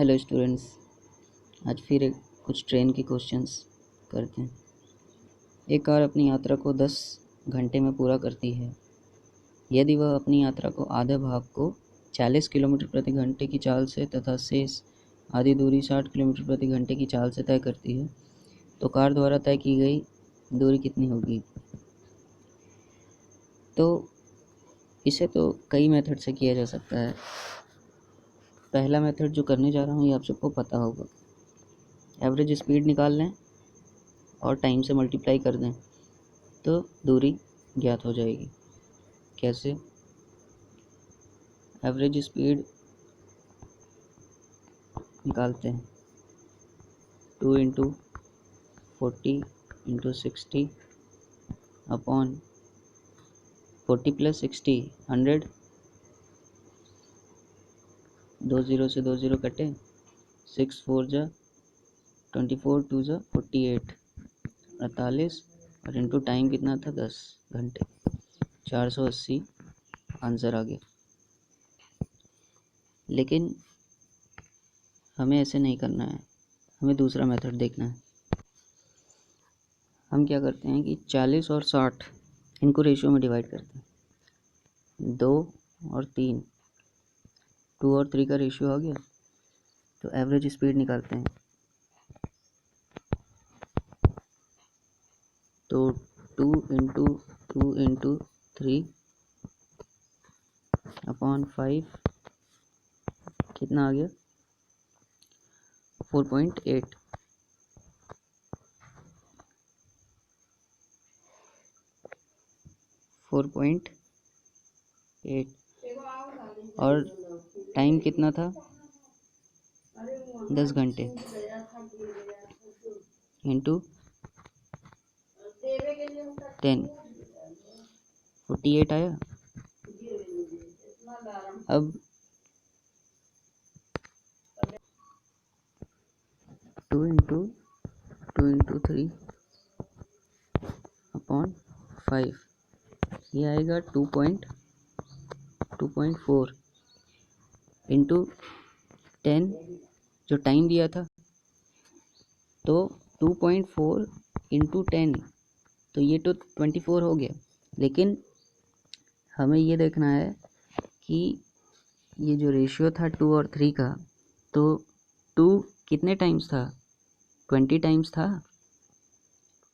Hello students, आज फिर कुछ ट्रेन के क्वेश्चंस करते हैं। एक कार अपनी यात्रा को 10 घंटे में पूरा करती है। यदि वह अपनी यात्रा को आधे भाग को 40 किलोमीटर प्रति घंटे की चाल से तथा शेष आधी दूरी 60 किलोमीटर प्रति घंटे की चाल से तय करती है, तो कार द्वारा तय की गई दूरी कितनी होगी। तो इसे तो कई मेथड से किया जा सकता है। पहला मेथड जो करने जा रहा हूँ ये आप सबको पता होगा। एवरेज स्पीड निकाल लें और टाइम से मल्टीप्लाई कर दें तो दूरी ज्ञात हो जाएगी। कैसे? एवरेज स्पीड निकालते हैं 2 इंटू 40 इंटू 60 अपॉन 40 प्लस 60 100। 2 0 से 2 0 कटे, 6 4 जा 24, 2 जा 48, 48 और इंटू टाइम कितना था 10 घंटे, 480 आंसर आ गया। लेकिन हमें ऐसे नहीं करना है, हमें दूसरा मेथड देखना है। हम क्या करते हैं कि 40 और 60 इनको रेशियो में डिवाइड करते हैं। 2 और 3, 2 और 3 का रेशियो आ गया, तो एवरेज स्पीड निकालते हैं। तो 2 इंटू 2 इंटू 3 अपॉन 5 कितना आ गया 4.8। और टाइम कितना था 10 घंटे इंटू 10, 48 आया। अब 2 इंटू 3 अपॉन 5 ये आएगा 2.4 इंटू 10 जो टाइम दिया था, तो 2.4 इंटू 10 तो ये तो 24 हो गया। लेकिन हमें ये देखना है कि ये जो रेशियो था 2 और 3 का, तो 2 कितने टाइम्स था 20 टाइम्स था।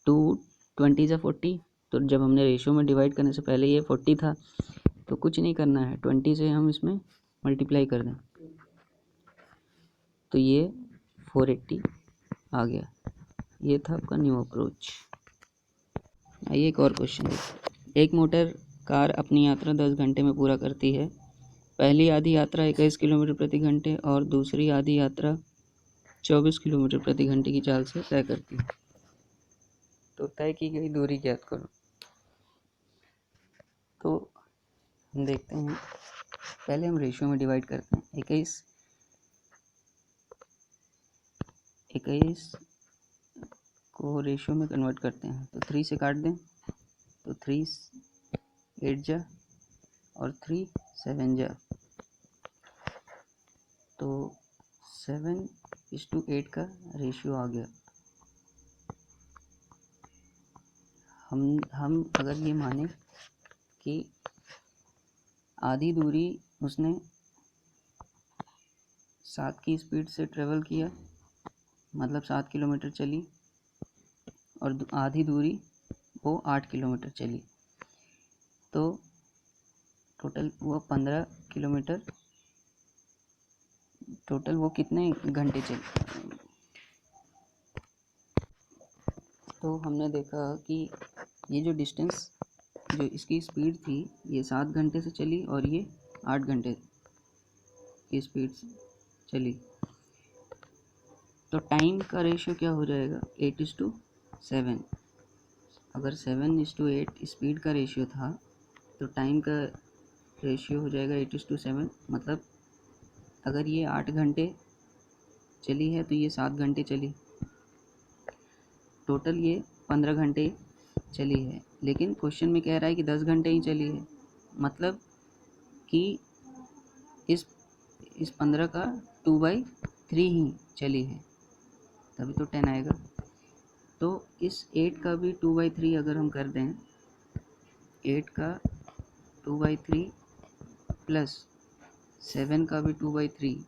2 20 से 40, तो जब हमने रेशियो में डिवाइड करने से पहले ये 40 था, तो कुछ नहीं करना है, 20 से हम इसमें मल्टीप्लाई कर दें तो ये 480 आ गया। ये था आपका न्यू अप्रोच। आइए एक और क्वेश्चन देखिए। एक मोटर कार अपनी यात्रा 10 घंटे में पूरा करती है। पहली आधी यात्रा 21 किलोमीटर प्रति घंटे और दूसरी आधी यात्रा 24 किलोमीटर प्रति घंटे की चाल से तय करती है। तो तय की गई दूरी ज्ञात करो। तो हम देखते हैं, पहले हम रेशियो में डिवाइड करते हैं। 21 को रेशियो में कन्वर्ट करते हैं, तो 3 से काट दें तो 3 8 जा और 3 7 जा, तो 7:8 का रेशियो आ गया। हम अगर ये माने कि आधी दूरी उसने 7 की स्पीड से ट्रेवल किया, मतलब 7 किलोमीटर चली, और आधी दूरी वो 8 किलोमीटर चली, तो टोटल वो 15 किलोमीटर, टोटल वो कितने घंटे चली। तो हमने देखा कि ये जो डिस्टेंस, जो इसकी स्पीड थी, ये 7 घंटे से चली और ये 8 घंटे की स्पीड से चली। तो टाइम का रेशियो क्या हो जाएगा 8:7। अगर 7:8 स्पीड का रेशियो था, तो टाइम का रेशियो हो जाएगा 8:7। मतलब अगर ये 8 घंटे चली है तो ये 7 घंटे चली, टोटल ये 15 घंटे चली है। लेकिन क्वेश्चन में कह रहा है कि 10 घंटे ही चली है, मतलब कि इस 15 का 2/10 3 ही चली है, तभी तो 10 आएगा। तो इस 8 का भी 2/3 अगर हम कर दें, 8 का 2/3 प्लस 7 का भी 2/3,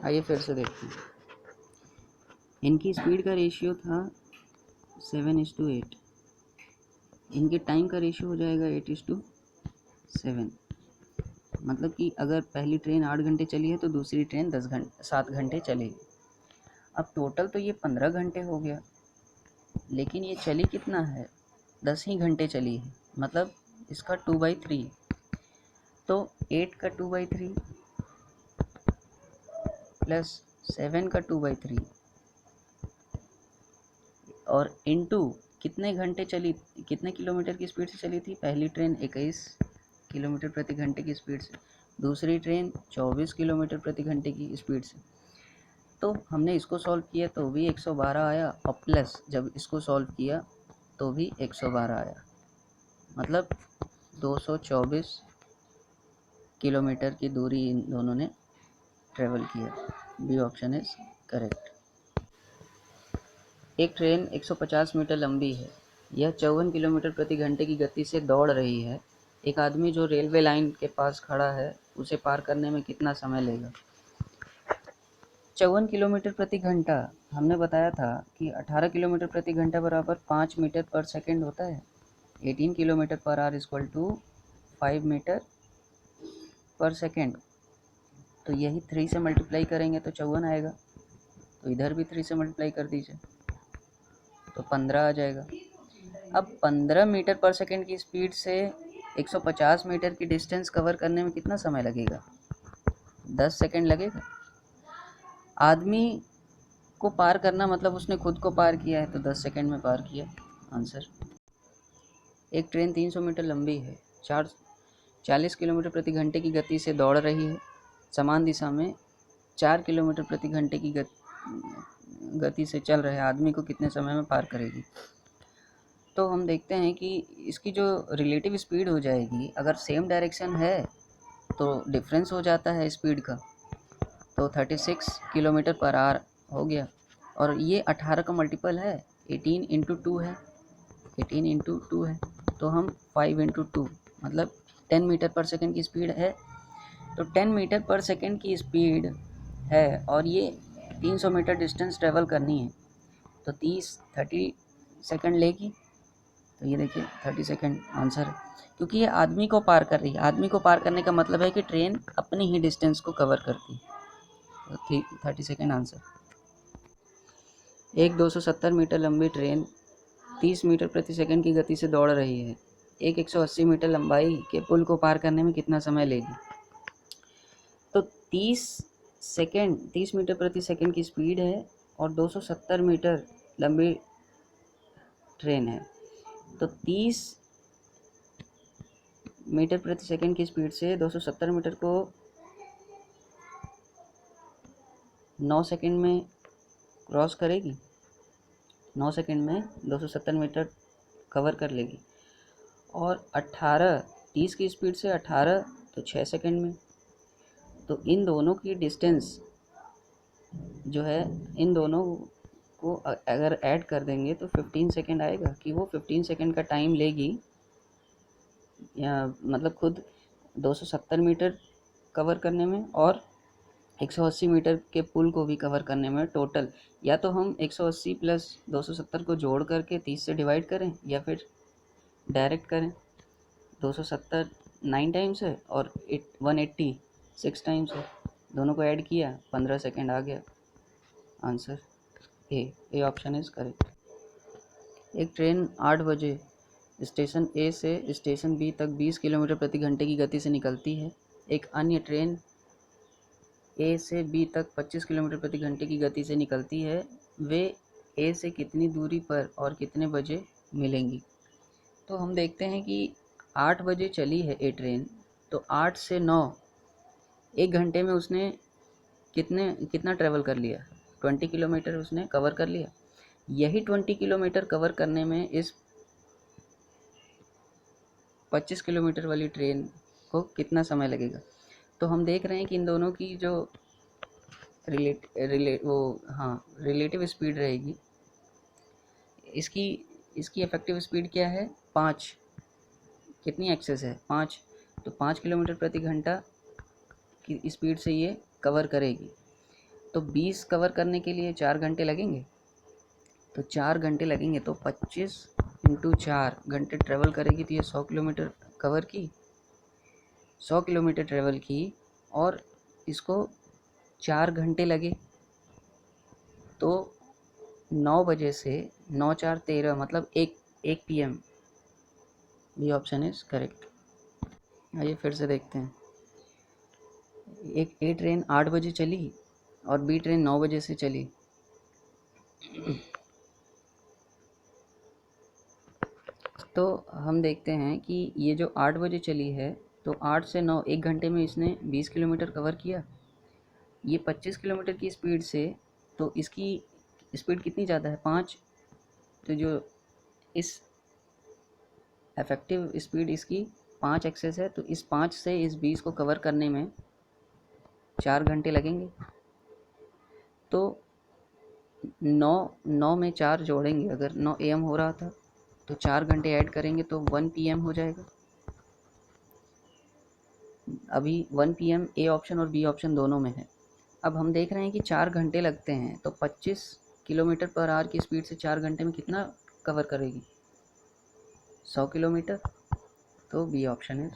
आइए फिर से देखते हैं। इनकी स्पीड का रेशियो था 7:8, इनके टाइम का रेशियो हो जाएगा 8:7। मतलब कि अगर पहली ट्रेन 8 घंटे चली है तो दूसरी ट्रेन 7 घंटे चलेगी। अब टोटल तो ये 15 घंटे हो गया, लेकिन ये चली कितना है, 10 ही घंटे चली है, मतलब इसका 2/3। तो 8 का 2/3 प्लस 7 का 2/3 और इनटू कितने घंटे चली, कितने किलोमीटर की स्पीड से चली थी। पहली ट्रेन 21 किलोमीटर प्रति घंटे की स्पीड से, दूसरी ट्रेन 24 किलोमीटर प्रति घंटे की स्पीड से। तो हमने इसको सॉल्व किया तो भी 112 आया, और प्लस जब इसको सॉल्व किया तो भी 112 आया, मतलब 224 किलोमीटर की दूरी इन दोनों ने ट्रेवल किया। B option is correct. एक ट्रेन 150 मीटर लंबी है, यह 54 किलोमीटर प्रति घंटे की गति से दौड़ रही है। एक आदमी जो रेलवे लाइन के पास खड़ा है उसे पार करने में कितना समय लेगा। 54 किलोमीटर प्रति घंटा, हमने बताया था कि 18 किलोमीटर प्रति घंटा बराबर 5 मीटर पर सेकेंड होता है। 18 kilometre per hour equal to 5 metre per second. तो यही 3 से मल्टीप्लाई करेंगे तो 54 आएगा, तो इधर भी 3 से मल्टीप्लाई कर दीजिए तो 15 आ जाएगा। अब 15 मीटर पर सेकेंड की स्पीड से 150 मीटर की डिस्टेंस कवर करने में कितना समय लगेगा, 10 सेकेंड लगेगा। आदमी को पार करना मतलब उसने खुद को पार किया है, तो 10 सेकेंड में पार किया, आंसर। एक ट्रेन 300 मीटर लंबी है, 40 किलोमीटर प्रति घंटे की गति से दौड़ रही है। समान दिशा में 4 किलोमीटर प्रति घंटे की गति से चल रहे आदमी को कितने समय में पार करेगी। तो हम देखते हैं कि इसकी जो रिलेटिव स्पीड हो जाएगी, अगर सेम डायरेक्शन है तो डिफरेंस हो जाता है स्पीड का, तो 36 किलोमीटर पर आवर हो गया। और ये 18 का मल्टीपल है, 18 इंटू 2 है, 18 इंटू 2 है, तो हम 5 इंटू 2 मतलब 10 मीटर पर सेकेंड की स्पीड है। तो 10 मीटर पर सेकेंड की स्पीड है और ये 300 मीटर डिस्टेंस ट्रेवल करनी है, तो 30 सेकेंड लेगी। तो ये देखिए 30 सेकेंड आंसर है, क्योंकि ये आदमी को पार कर रही है। आदमी को पार करने का मतलब है कि ट्रेन अपनी ही डिस्टेंस को कवर करती है, तो 30 सेकेंड आंसर। एक 270 मीटर लंबी ट्रेन 30 मीटर प्रति सेकंड की गति से दौड़ रही है। एक 180 मीटर लंबाई के पुल को पार करने में कितना समय लेगी। तो 30 मीटर प्रति सेकंड की स्पीड है और 270 मीटर लंबी ट्रेन है, तो 30 मीटर प्रति सेकंड की स्पीड से 270 मीटर को 9 सेकंड में क्रॉस करेगी, 9 सेकंड में 270 मीटर कवर कर लेगी। और 30 की स्पीड से 18 तो 6 सेकंड में। तो इन दोनों की डिस्टेंस जो है, इन दोनों को अगर ऐड कर देंगे तो 15 सेकंड आएगा, कि वो 15 सेकंड का टाइम लेगी, या मतलब खुद 270 मीटर कवर करने में और 180 मीटर के पुल को भी कवर करने में टोटल। या तो हम 180 प्लस 270 को जोड़ करके 30 से डिवाइड करें, या फिर डायरेक्ट करें। 270 9 टाइम्स है और 180 6 टाइम्स है, दोनों को ऐड किया 15 सेकंड आ गया, answer A option is correct. एक ट्रेन 8 बजे स्टेशन ए से स्टेशन बी तक 20 किलोमीटर प्रति घंटे की गति से निकलती है। एक अन्य ट्रेन ए से बी तक 25 किलोमीटर प्रति घंटे की गति से निकलती है। वे ए से कितनी दूरी पर और कितने बजे मिलेंगी। तो हम देखते हैं कि 8 बजे चली है ए ट्रेन, तो 8 से 9 1 घंटे में उसने कितना ट्रैवल कर लिया, 20 किलोमीटर उसने कवर कर लिया। यही 20 किलोमीटर कवर करने में इस 25 किलोमीटर वाली ट्रेन को कितना समय लगेगा। तो हम देख रहे हैं कि इन दोनों की जो रिलेटिव स्पीड रहेगी, इसकी इसकी इफेक्टिव स्पीड क्या है, 5, कितनी एक्सेस है, 5, तो 5 किलोमीटर प्रति घंटा की स्पीड से ये कवर करेगी। तो 20 कवर करने के लिए 4 घंटे लगेंगे, तो 4 घंटे लगेंगे, तो 25 इंटू 4 घंटे ट्रेवल करेगी, तो ये 100 किलोमीटर कवर की, 100 किलोमीटर ट्रेवल की, और इसको 4 घंटे लगे। तो 9 बजे से 9 4 13, मतलब 1 PM। B option is correct. आइए फिर से देखते हैं। एक ए ट्रेन 8 बजे चली और बी ट्रेन 9 बजे से चली। तो हम देखते हैं कि ये जो 8 बजे चली है, तो 8 से 9 1 घंटे में इसने 20 किलोमीटर कवर किया। ये 25 किलोमीटर की स्पीड से, तो इसकी स्पीड कितनी ज़्यादा है, 5, तो जो इस इफेक्टिव स्पीड इसकी 5 एक्सेस है, तो इस 5 से इस 20 को कवर करने में 4 घंटे लगेंगे। तो 9 में 4 जोड़ेंगे, अगर 9 AM हो रहा था तो 4 घंटे ऐड करेंगे तो 1 PM हो जाएगा। अभी 1 PM ए ऑप्शन और बी ऑप्शन दोनों में है। अब हम देख रहे हैं कि 4 घंटे लगते हैं, तो 25 किलोमीटर पर आवर की स्पीड से 4 घंटे में कितना कवर करेगी, 100 किलोमीटर। तो बी ऑप्शन है